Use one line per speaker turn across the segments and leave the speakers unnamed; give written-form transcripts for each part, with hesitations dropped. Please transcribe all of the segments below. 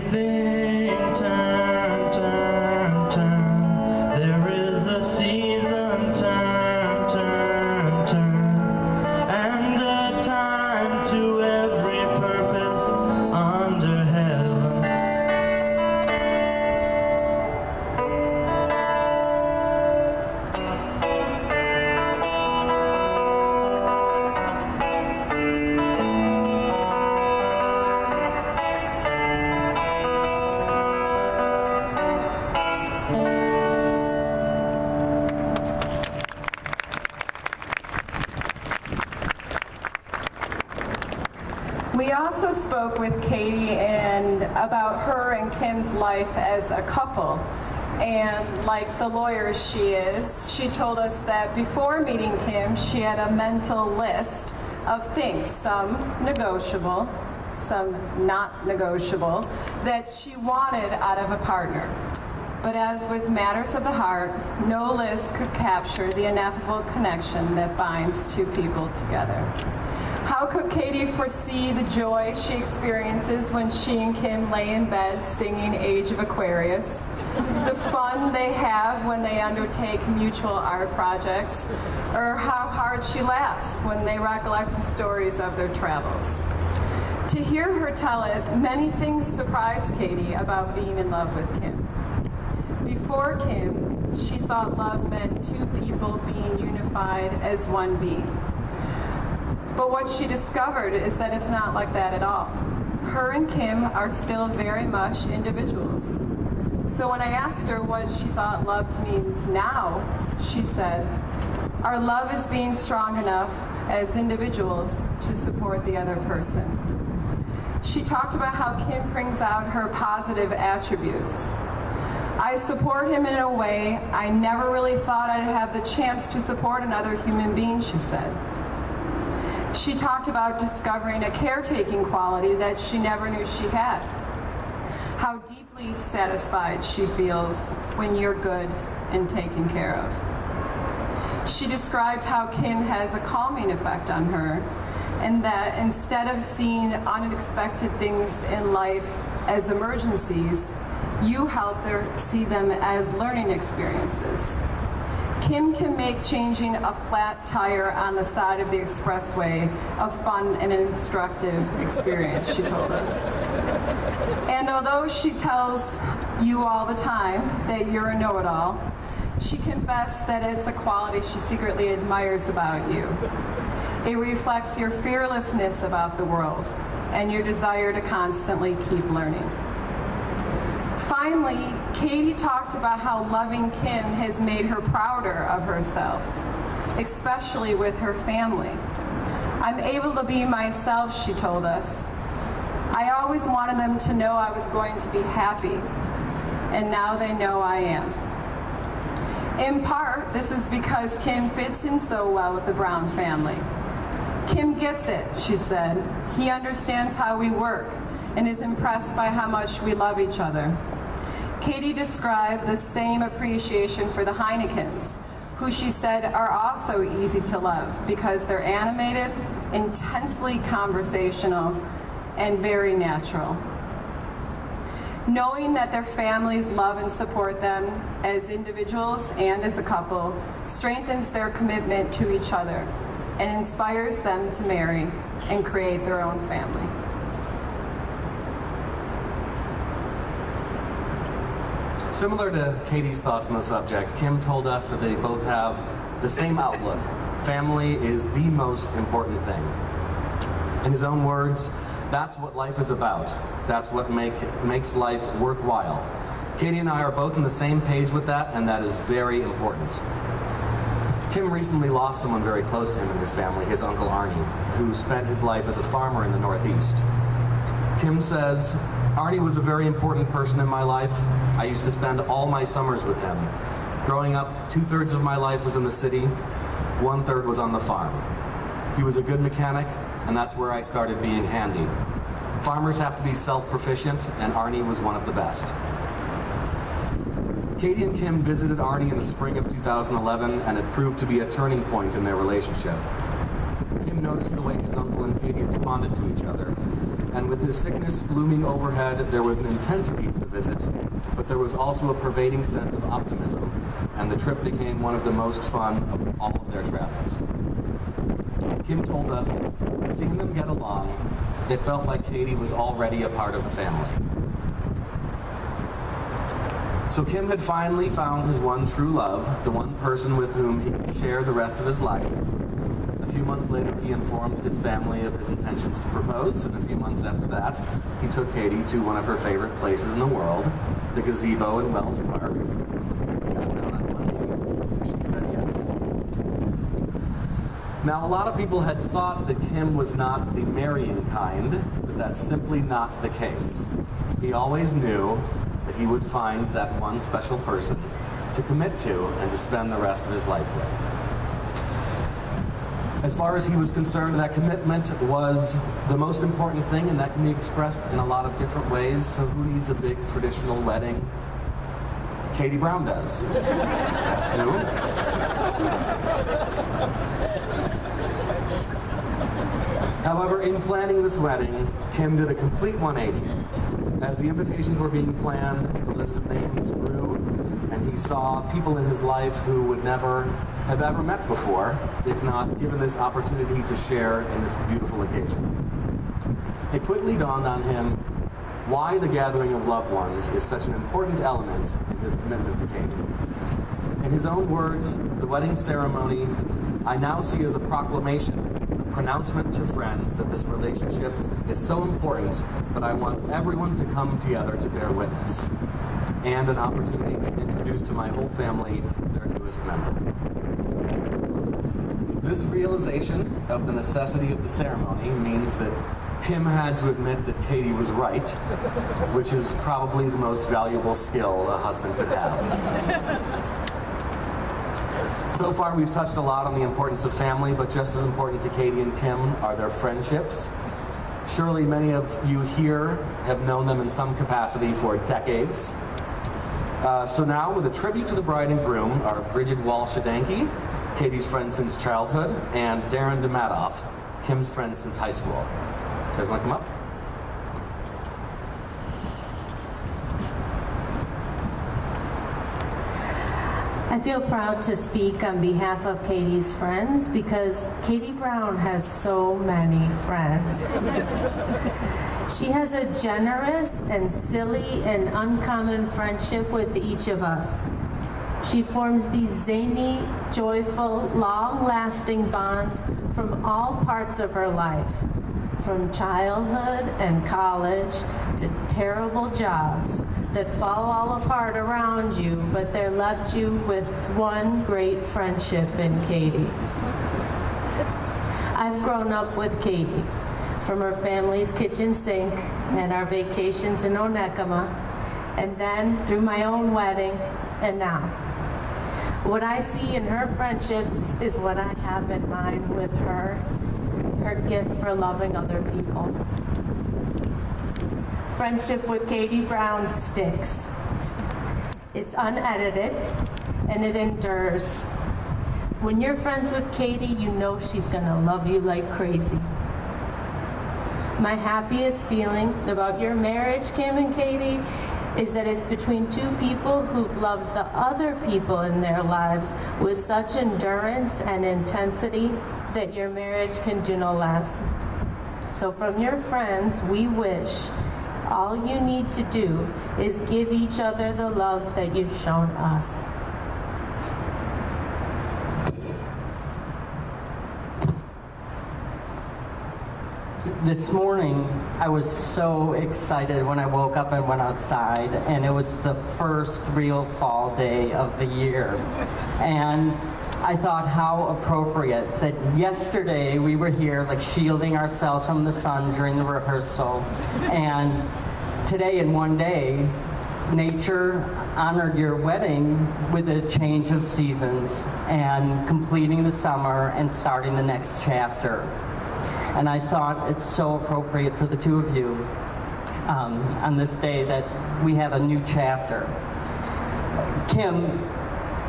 everything turn, turn, turn. There is a season, turn, turn, turn. And a time to every purpose under heaven.
We also spoke with Katie and about her and Kim's life as a couple. And like the lawyer she is, she told us that before meeting Kim, she had a mental list of things, some negotiable, some not negotiable, that she wanted out of a partner. But as with matters of the heart, no list could capture the ineffable connection that binds two people together. How could Katie foresee the joy she experiences when she and Kim lay in bed singing Age of Aquarius, the fun they have when they undertake mutual art projects, or how hard she laughs when they recollect the stories of their travels? To hear her tell it, many things surprised Katie about being in love with Kim. Before Kim, she thought love meant two people being unified as one being. But what she discovered is that it's not like that at all. Her and Kim are still very much individuals. So when I asked her what she thought love means now, she said, our love is being strong enough as individuals to support the other person. She talked about how Kim brings out her positive attributes. I support him in a way I never really thought I'd have the chance to support another human being, she said. She talked about discovering a caretaking quality that she never knew she had. How deeply satisfied she feels when you're good and taken care of. She described how Kim has a calming effect on her, and that instead of seeing unexpected things in life as emergencies, you help her see them as learning experiences. Kim can make changing a flat tire on the side of the expressway a fun and an instructive experience, she told us. And although she tells you all the time that you're a know-it-all, she confessed that it's a quality she secretly admires about you. It reflects your fearlessness about the world and your desire to constantly keep learning. Finally, Katie talked about how loving Kim has made her prouder of herself, especially with her family. I'm able to be myself, she told us. I always wanted them to know I was going to be happy, and now they know I am. In part, this is because Kim fits in so well with the Brown family. Kim gets it, she said. He understands how we work and is impressed by how much we love each other. Katie described the same appreciation for the Heinekens, who she said are also easy to love because they're animated, intensely conversational, and very natural. Knowing that their families love and support them as individuals and as a couple strengthens their commitment to each other and inspires them to marry and create their own family.
Similar to Katie's thoughts on the subject, Kim told us that they both have the same outlook. Family is the most important thing. In his own words, that's what life is about. That's what makes life worthwhile. Katie and I are both on the same page with that, and that is very important. Kim recently lost someone very close to him in his family, his Uncle Arnie, who spent his life as a farmer in the Northeast. Kim says, Arnie was a very important person in my life. I used to spend all my summers with him. Growing up, 2/3 of my life was in the city, 1/3 was on the farm. He was a good mechanic, and that's where I started being handy. Farmers have to be self-proficient, and Arnie was one of the best. Katie and Kim visited Arnie in the spring of 2011, and it proved to be a turning point in their relationship. Kim noticed the way his uncle and Katie responded to each other, And with his sickness looming overhead, there was an intensity to the visit, but there was also a pervading sense of optimism, and the trip became one of the most fun of all of their travels. Kim told us, seeing them get along, it felt like Katie was already a part of the family. So Kim had finally found his one true love, the one person with whom he could share the rest of his life. A few months later, he informed his family of his intentions to propose, and a few months after that, he took Katie to one of her favorite places in the world, the gazebo in Wells Park. They got down on one knee. She said yes. Now, a lot of people had thought that Kim was not the marrying kind, but that's simply not the case. He always knew that he would find that one special person to commit to and to spend the rest of his life with. As far as he was concerned, that commitment was the most important thing, and that can be expressed in a lot of different ways. So who needs a big traditional wedding? Katie Brown does. That's who. However, in planning this wedding, Kim did a complete 180. As the invitations were being planned, the list of names grew, and he saw people in his life who would never have ever met before, if not given this opportunity to share in this beautiful occasion. It quickly dawned on him why the gathering of loved ones is such an important element in his commitment to Katie. In his own words, the wedding ceremony I now see as a proclamation, a pronouncement to friends that this relationship is so important that I want everyone to come together to bear witness, and an opportunity to introduce to my whole family their newest member. This realization of the necessity of the ceremony means that Kim had to admit that Katie was right, which is probably the most valuable skill a husband could have. So far, we've touched a lot on the importance of family, but just as important to Katie and Kim are their friendships. Surely many of you here have known them in some capacity for decades. So now, with a tribute to the bride and groom, are Bridget Walsh-Adanke, Katie's friend since childhood, and Darren DeMadoff, Kim's friend since high school. You guys want to come up?
I feel proud to speak on behalf of Katie's friends because Katie Brown has so many friends. She has a generous and silly and uncommon friendship with each of us. She forms these zany, joyful, long-lasting bonds from all parts of her life, from childhood and college to terrible jobs that fall all apart around you, but they're left you with one great friendship in Katie. I've grown up with Katie, from her family's kitchen sink and our vacations in Onekama, and then through my own wedding, and now. What I see in her friendships is what I have in mine with her, her gift for loving other people. Friendship with Katie Brown sticks. It's unedited, and it endures. When you're friends with Katie, you know she's gonna love you like crazy. My happiest feeling about your marriage, Kim and Katie, is that it's between two people who've loved the other people in their lives with such endurance and intensity that your marriage can do no less. So from your friends, we wish all you need to do is give each other the love that you've shown us.
This morning, I was so excited when I woke up and went outside, and it was the first real fall day of the year. And I thought how appropriate that yesterday we were here like shielding ourselves from the sun during the rehearsal, and today in one day, nature honored your wedding with a change of seasons and completing the summer and starting the next chapter. And I thought it's so appropriate for the two of you on this day that we have a new chapter. Kim,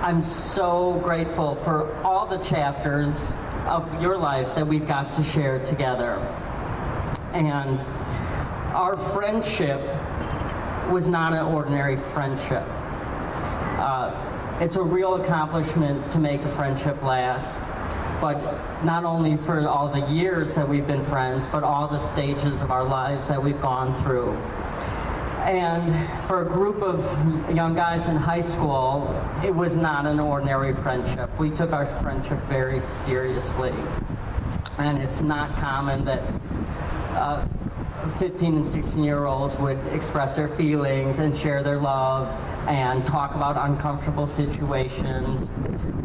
I'm so grateful for all the chapters of your life that we've got to share together. And our friendship was not an ordinary friendship. It's a real accomplishment to make a friendship last, but not only for all the years that we've been friends, but all the stages of our lives that we've gone through. And for a group of young guys in high school, it was not an ordinary friendship. We took our friendship very seriously. And it's not common that 15 and 16-year-olds would express their feelings and share their love and talk about uncomfortable situations.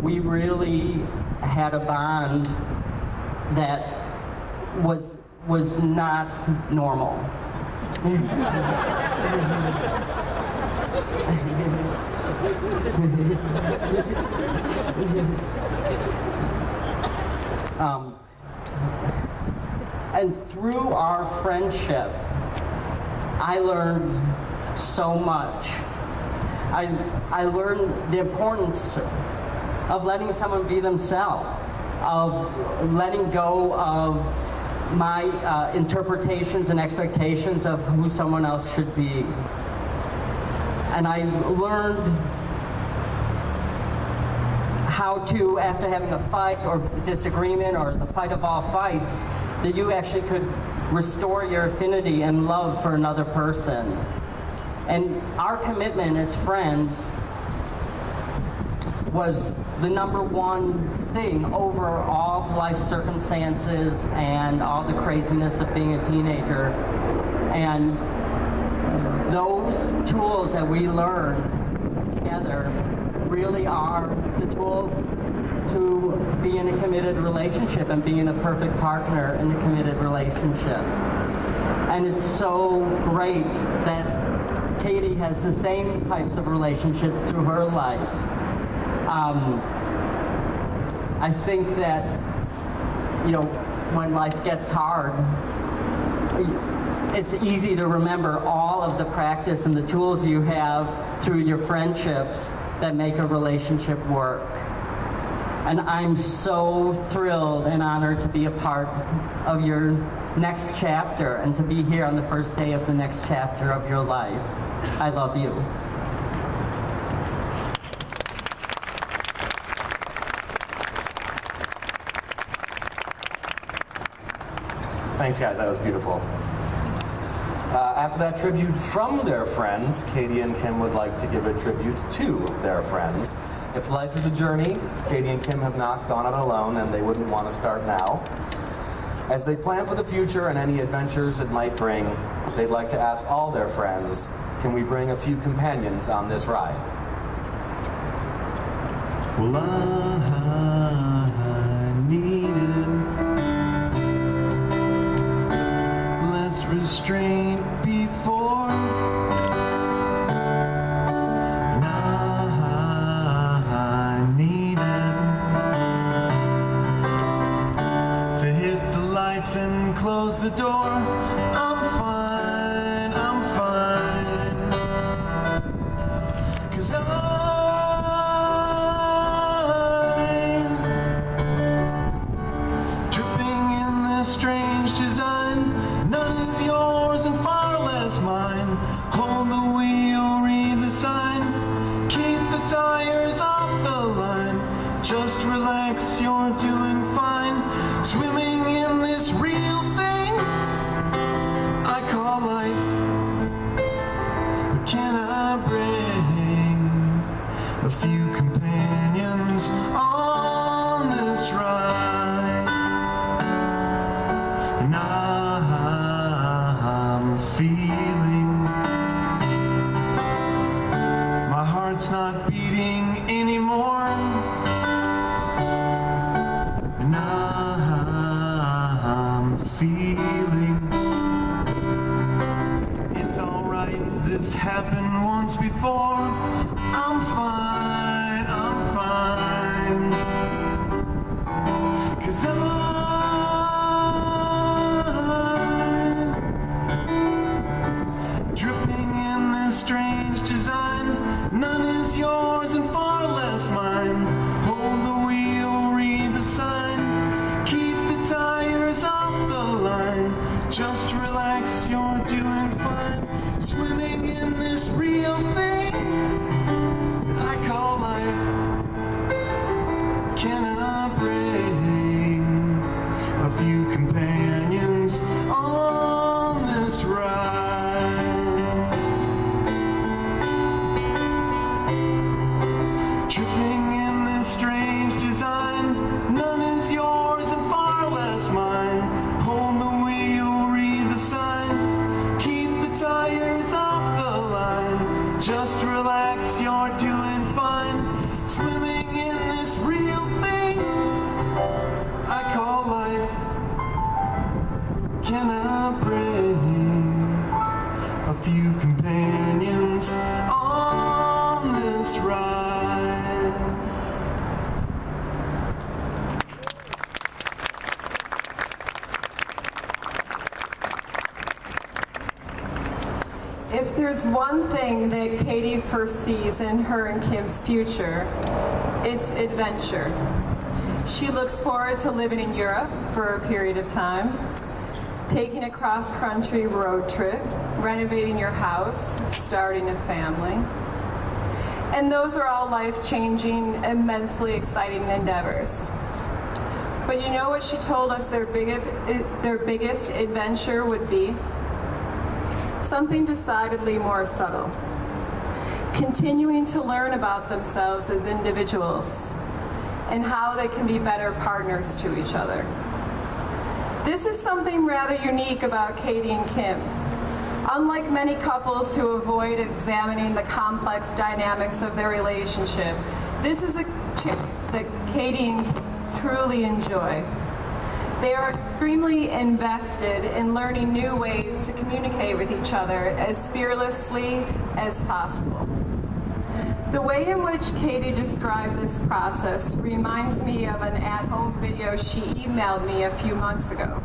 We really had a bond that was not normal. And through our friendship, I learned so much. I learned the importance of letting someone be themselves, of letting go of my interpretations and expectations of who someone else should be. And I learned how to, after having a fight or disagreement or the fight of all fights, that you actually could restore your affinity and love for another person. And our commitment as friends was the number one thing over all life circumstances and all the craziness of being a teenager. And those tools that we learned together really are the tools to be in a committed relationship and being a perfect partner in a committed relationship. And it's so great that Katie has the same types of relationships through her life. I think that, when life gets hard, it's easy to remember all of the practice and the tools you have through your friendships that make a relationship work. And I'm so thrilled and honored to be a part of your next chapter and to be here on the first day of the next chapter of your life. I love you.
Thanks, guys. That was beautiful. After that tribute from their friends, Katie and Kim would like to give a tribute to their friends. If life is a journey, Katie and Kim have not gone out alone, and they wouldn't want to start now. As they plan for the future and any adventures it might bring, they'd like to ask all their friends, can we bring a few companions on this ride?
Well, I needed less restraint before, and I needed to hit the lights and close the door. I'm fine, 'cause I'm dripping in this strange design. None is yours and far less mine. Hold the wheel, read the sign. Keep the tires off the line. Just relax, you're doing fine. Swimming in this real thing I call life. But can I bring a few companions on this ride? And I'm feeling my heart's not beating anymore. And I'm feeling it's alright, this happened once before. I'm fine, 'cause I'm dripping in this strange design. None is yours and far less mine. Hold the wheel, read the sign. Keep the tires off the line. Just relax, you're doing Just relax, you're doing fine. Swimming in this real thing I call life. Can I bring a few companions on this ride?
If there's one thing that Katie foresees in her and Kim's future, it's adventure. She looks forward to living in Europe for a period of time, taking a cross-country road trip, renovating your house, starting a family. And those are all life-changing, immensely exciting endeavors. But you know what she told us their biggest adventure would be? Something decidedly more subtle. Continuing to learn about themselves as individuals and how they can be better partners to each other. This is something rather unique about Katie and Kim. Unlike many couples who avoid examining the complex dynamics of their relationship, this is a chance that Katie and Kim truly enjoy. They are extremely invested in learning new ways to communicate with each other as fearlessly as possible. The way in which Katie described this process reminds me of an at-home video she emailed me a few months ago.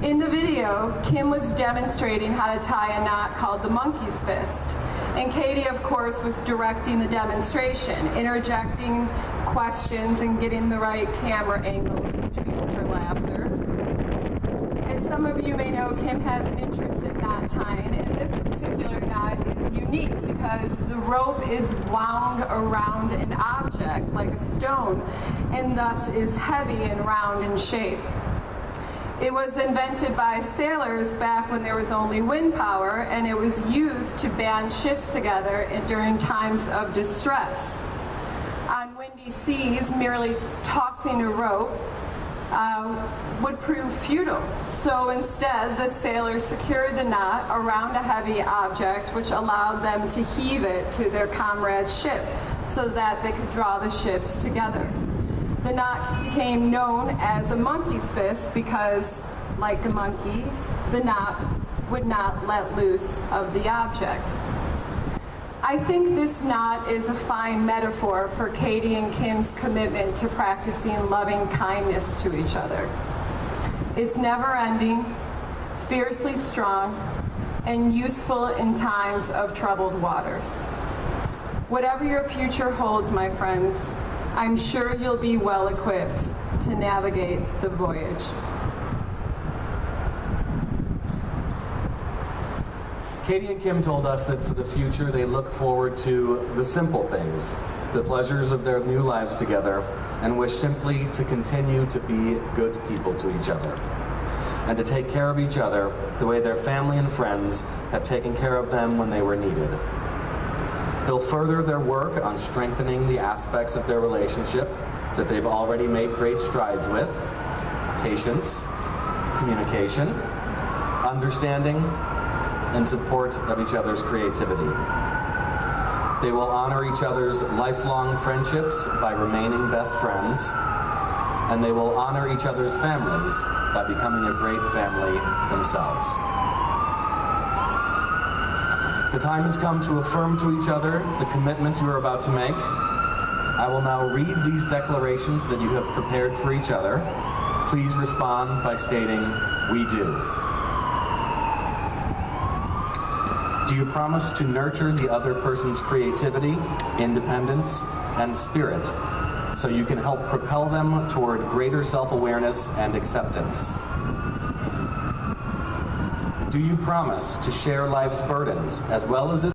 In the video, Kim was demonstrating how to tie a knot called the monkey's fist. And Katie, of course, was directing the demonstration, interjecting questions and getting the right camera angles between her laughter. As some of you may know, Kim has an interest in knot tying, and this particular knot is unique because the rope is wound around an object like a stone, and thus is heavy and round in shape. It was invented by sailors back when there was only wind power, and it was used to band ships together during times of distress. On windy seas, merely tossing a rope would prove futile. So instead, the sailors secured the knot around a heavy object, which allowed them to heave it to their comrade's ship so that they could draw the ships together. The knot became known as a monkey's fist because, like a monkey, the knot would not let loose of the object. I think this knot is a fine metaphor for Katie and Kim's commitment to practicing loving kindness to each other. It's never-ending, fiercely strong, and useful in times of troubled waters. Whatever your future holds, my friends, I'm sure you'll be well equipped to navigate the voyage.
Katie and Kim told us that for the future they look forward to the simple things, the pleasures of their new lives together, and wish simply to continue to be good people to each other, and to take care of each other the way their family and friends have taken care of them when they were needed. They'll further their work on strengthening the aspects of their relationship that they've already made great strides with: patience, communication, understanding, and support of each other's creativity. They will honor each other's lifelong friendships by remaining best friends, and they will honor each other's families by becoming a great family themselves. The time has come to affirm to each other the commitment you are about to make. I will now read these declarations that you have prepared for each other. Please respond by stating, "We do." Do you promise to nurture the other person's creativity, independence, and spirit so you can help propel them toward greater self-awareness and acceptance? Do you promise to share life's burdens as well as its